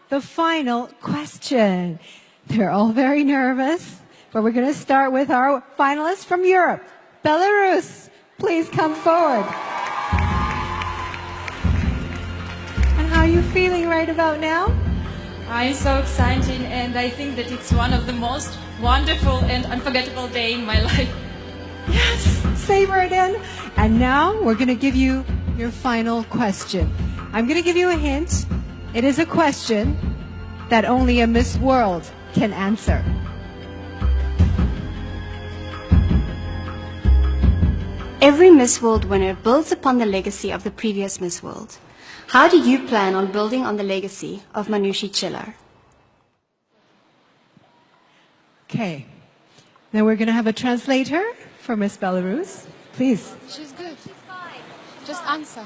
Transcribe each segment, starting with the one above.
the final question. They're all very nervous, but we're going to start with our finalists from Europe. Belarus, please come forward. And how are you feeling right about now? I'm so excited, and I think that it's one of the most wonderful and unforgettable day in my life. Yes, savor it in. And now we're going to give you your final question. I'm going to give you a hint. It is a question that only a Miss World can answer. Every Miss World winner builds upon the legacy of the previous Miss World. How do you plan on building on the legacy of Manushi Chillar? Okay. Now we're going to have a translator for Miss Belarus. Please. She's good. She's fine. Just answer.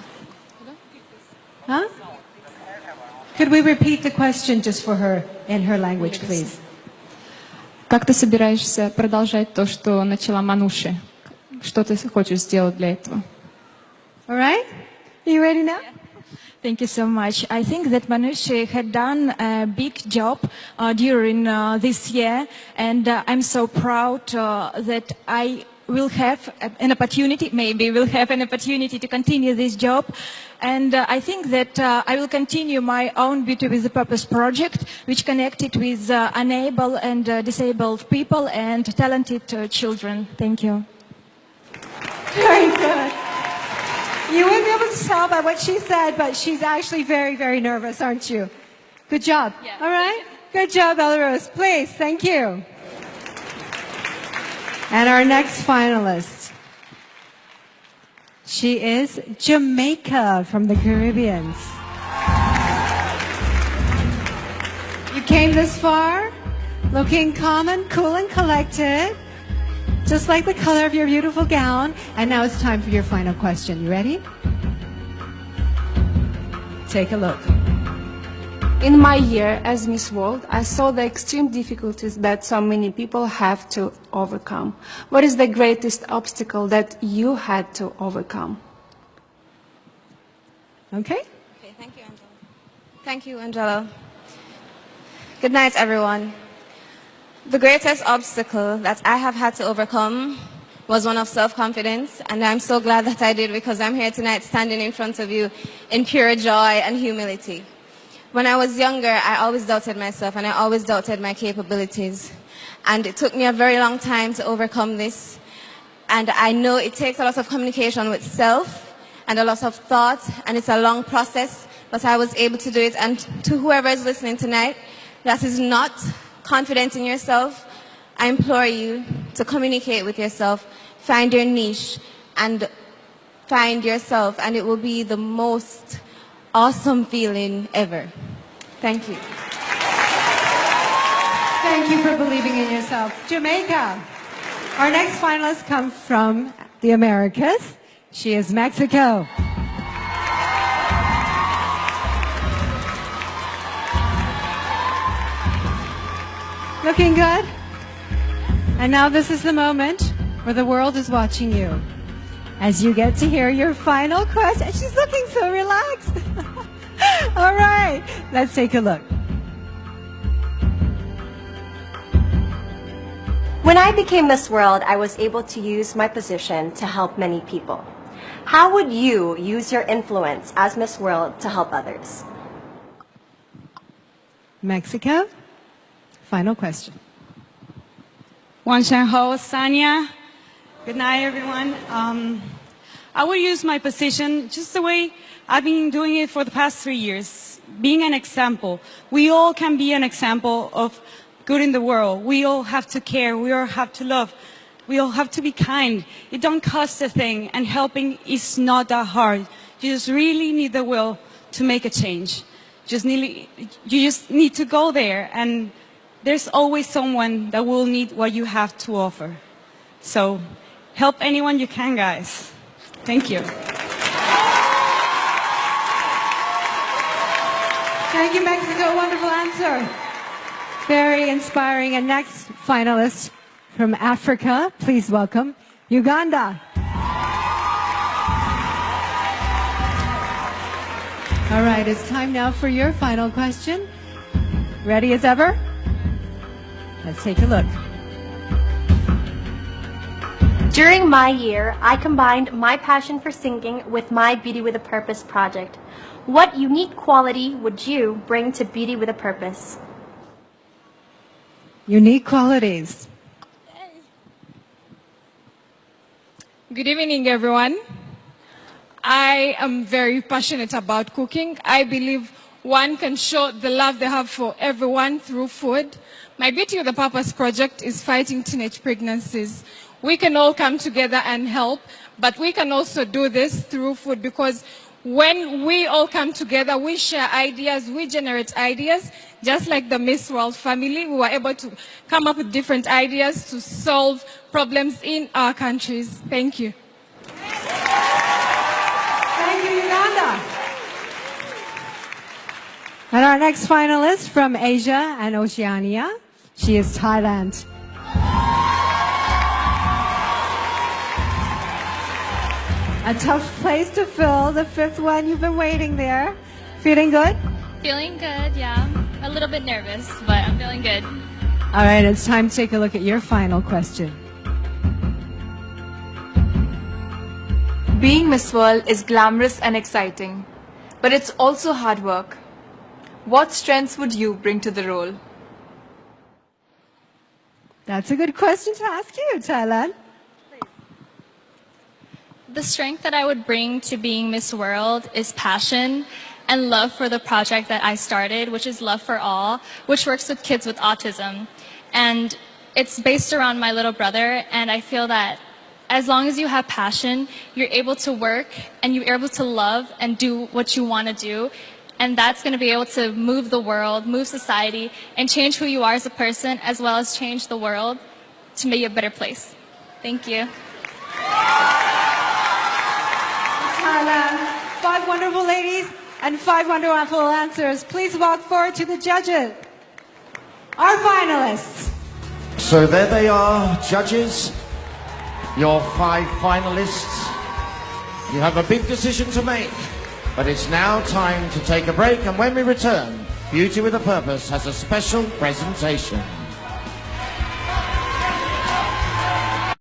Huh? Could we repeat the question just for her in her language, please? Как ты собираешься продолжать то, что начала Мануши? Что ты хочешь сделать для этого? All right? Are you ready now? Thank you so much. I think that Manushi had done a big job during this year, and I'm so proud that I will have an opportunity, maybe will have an opportunity to continue this job. And I think that I will continue my own Beauty with a Purpose project, which connected with unable and disabled people and talented children. Thank you. Very good. You wouldn't be able to tell by what she said, but she's actually very, very nervous, aren't you? Good job. Yeah. All right? Good job, Belarus. Please, thank you. And our next finalist. She is Jamaica from the Caribbean. You came this far, looking calm and cool and collected, just like the color of your beautiful gown. And now it's time for your final question. You ready? Take a look. In my year as Miss World, I saw the extreme difficulties that so many people have to overcome. What is the greatest obstacle that you had to overcome? Okay. Okay, thank you, Angela. Thank you, Angela. Good night, everyone. The greatest obstacle that I have had to overcome was one of self-confidence, and I'm so glad that I did, because I'm here tonight standing in front of you in pure joy and humility. When I was younger, I always doubted myself, and I always doubted my capabilities. And it took me a very long time to overcome this. And I know it takes a lot of communication with self and a lot of thought, and it's a long process, but I was able to do it. And to whoever is listening tonight that is not confident in yourself, I implore you to communicate with yourself, find your niche, and find yourself, and it will be the most awesome feeling ever. Thank you. Thank you for believing in yourself. Jamaica. Our next finalist comes from the Americas. She is Mexico. Looking good? And now this is the moment where the world is watching you as you get to hear your final question. She's looking so relaxed. All right, let's take a look. When I became Miss World, I was able to use my position to help many people. How would you use your influence as Miss World to help others? Mexico, final question. Wan Shan Ho, Sanya. Good night, everyone. I will use my position just the way I've been doing it for the past 3 years, being an example. We all can be an example of good in the world. We all have to care. We all have to love. We all have to be kind. It don't cost a thing, and helping is not that hard. You just really need the will to make a change. You just need to go there, and there's always someone that will need what you have to offer. So help anyone you can, guys. Thank you. Thank you, Mexico. Wonderful answer. Very inspiring. And next finalist from Africa, please welcome Uganda. All right, it's time now for your final question. Ready as ever? Let's take a look. During my year, I combined my passion for singing with my Beauty with a Purpose project. What unique quality would you bring to Beauty with a Purpose? Unique qualities. Good evening, everyone. I am very passionate about cooking. I believe one can show the love they have for everyone through food. My Beauty with a Purpose project is fighting teenage pregnancies. We can all come together and help, but we can also do this through food, because when we all come together, we share ideas, we generate ideas, just like the Miss World family. We were able to come up with different ideas to solve problems in our countries. Thank you. Thank you, Uganda. And our next finalist from Asia and Oceania, she is Thailand. A tough place to fill, the fifth one. You've been waiting there. Feeling good? Feeling good, yeah. A little bit nervous, but I'm feeling good. All right, it's time to take a look at your final question. Being Miss World is glamorous and exciting, but it's also hard work. What strengths would you bring to the role? That's a good question to ask you, Thailand. The strength that I would bring to being Miss World is passion and love for the project that I started, which is Love for All, which works with kids with autism. And it's based around my little brother, and I feel that as long as you have passion, you're able to work and you're able to love and do what you want to do. And that's going to be able to move the world, move society, and change who you are as a person, as well as change the world to make it a better place. Thank you. Thailand, 5 wonderful ladies and 5 wonderful answers. Please walk forward to the judges. Our finalists. So there they are, judges. Your 5 finalists. You have a big decision to make, but it's now time to take a break, and when we return, Beauty with a Purpose has a special presentation.